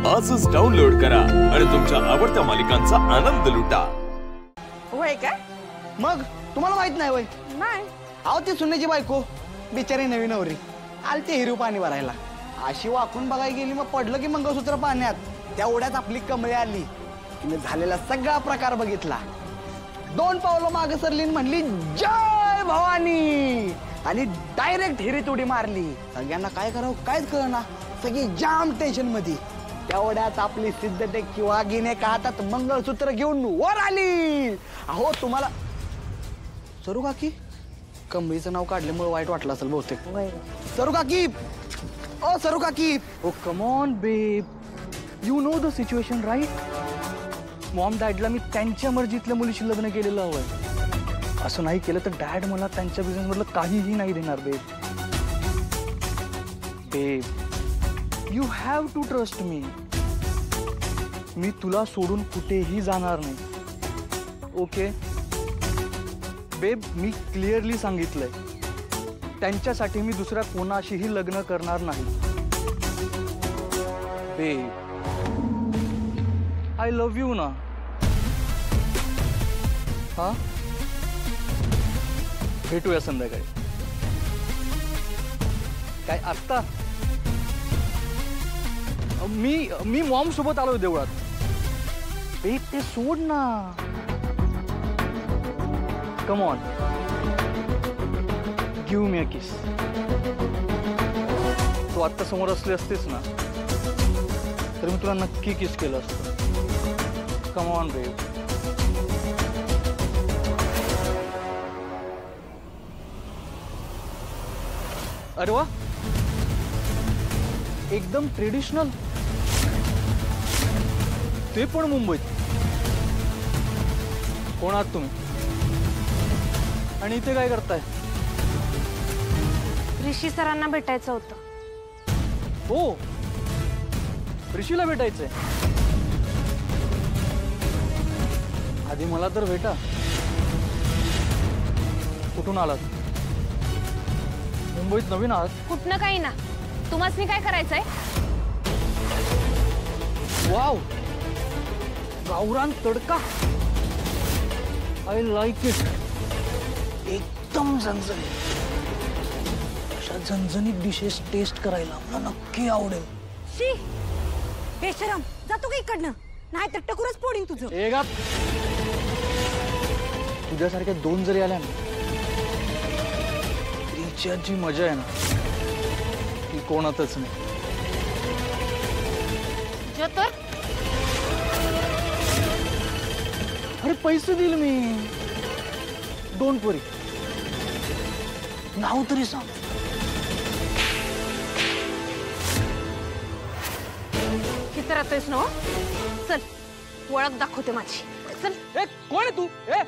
आजच डाउनलोड करा आणि तुमच्या आवडत्या मालिकांचा आनंद लुटा। होय काय? मग तुम्हाला माहित नाही होय? नाही। अहो ती सुनेची बायको बिचारी नवी नवरी आलती हिरू पाणी भरायला, अशी वाकून बघायला गेली, मग पडलं की मंगळसूत्र पाण्यात। त्या ओढ्यात आपली कमळी आली, तिने झालेला सगळा प्रकार बघितला, 2 पावलं मागे सरली म्हणली जय भवानी आणि डायरेक्ट हिरीत उडी मारली। सगळ्यांना काय करावं कायच कळना, सगळी जाम टेन्शन मध्ये। त्या ओढ्यात आपली सिद्धटेक किंवा गिने का हातात मंगळसूत्र घेऊन वर आली। अहो तुम्हाला सरू काकी कमळीचं नाव काढल्यामुळे वाईट वाटलं असेल बहुतेक। सरू काकी, ओ सरू काकी, ओ come on babe, you know the situation right. Mom डॅडला मी त्यांच्या मर्जीतल्या मुलीशी लग्न केलेलं हवंय, असं नाही केलं तर डॅड मला त्यांच्या बिझनेस मधलं काहीही नाही देणार। Babe you have to trust me, मी तुला सोडून कुठेही जाणार नाही, ओके बेब। मी क्लिअरली सांगितलंय, त्यांच्यासाठी मी दुसऱ्या कोणाशीही लग्न करणार नाही। बेब आय लव्ह यू ना। हा भेटूया संध्याकाळी। काय आत्ता? मी मॉम सोबत आलोय देवळात। बेब ते सोड ना, कम ऑन गिव्ह मी अ किस। तू आत्ता समोर असली असतेस ना तर मी तुला नक्की किस केलं असतं। कम ऑन बेब। अरे वा, एकदम ट्रेडिशनल, ते पण मुंबईत। कोण आहात तुम्ही आणि इथे काय करताय? ऋषी सरांना भेटायचं होतं। हो, ऋषीला भेटायचंय? आधी मला तर भेटा। कुठून आलात? मुंबईत नवीन आहात? कुठनं काही ना, तुम्हाला काय करायचंय? वाव, गावरान तडका, आय लाईक इट। एकदम झणझणीत, अशा झणझणीत डिशेस टेस्ट करायला मला नक्की आवडेल। शी बेशरम, जातो का इकडनं, नाही तर टकुरच पोडीन तुझं। ए गप, तुझ्यासारख्या 2 जरी आल्या ना, तिच्यात जी मजा आहे ना ती कोणातच नाही। तर अरे पैसे दिल मी, डोंट वरी, नाव तरी सांग। किती राहतोयस ना? चल ओळख दाखवते माझी, चल। ए कोण आहे तू? ए